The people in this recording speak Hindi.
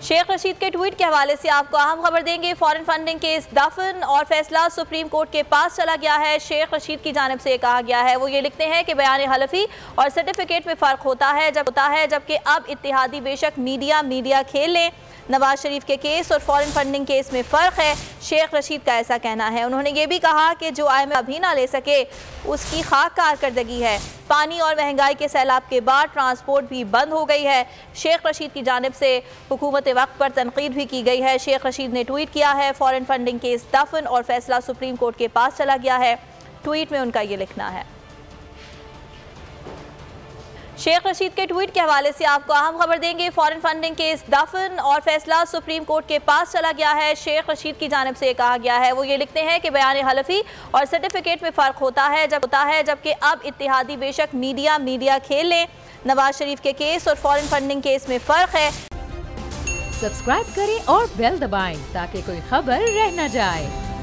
शेख रशीद के ट्वीट के हवाले से आपको अहम खबर देंगे। फॉरेन फंडिंग केस दफन और फैसला सुप्रीम कोर्ट के पास चला गया है। शेख रशीद की जानिब से कहा गया है, वो ये लिखते हैं कि बयान हलफी और सर्टिफिकेट में फ़र्क होता है जबकि अब इत्तेहादी बेशक मीडिया खेल लें। नवाज शरीफ के केस और फॉरेन फंडिंग केस में फ़र्क है, शेख रशीद का ऐसा कहना है। उन्होंने ये भी कहा कि जो IMF अभी ना ले सके उसकी खाक कारकर्दगी है। पानी और महंगाई के सैलाब के बाद ट्रांसपोर्ट भी बंद हो गई है। शेख रशीद की जानिब से हुकूमत वक्त पर तनकीद भी की गई है। शेख रशीद ने ट्वीट किया है, फॉरेन फंडिंग केस दफन और फैसला सुप्रीम कोर्ट के पास चला गया है। ट्वीट में उनका ये लिखना है। शेख रशीद के ट्वीट के हवाले से आपको अहम खबर देंगे। फॉरेन फंडिंग केस दफन और फैसला सुप्रीम कोर्ट के पास चला गया है। शेख रशीद की जानिब से कहा गया है, वो ये लिखते हैं कि बयान हलफी और सर्टिफिकेट में फ़र्क होता है जबकि अब इत्तेहादी बेशक मीडिया खेल लें। नवाज शरीफ के केस और फॉरेन फंडिंग केस में फ़र्क है। सब्सक्राइब करें और बेल दबाएं ताकि कोई खबर रह न जाए।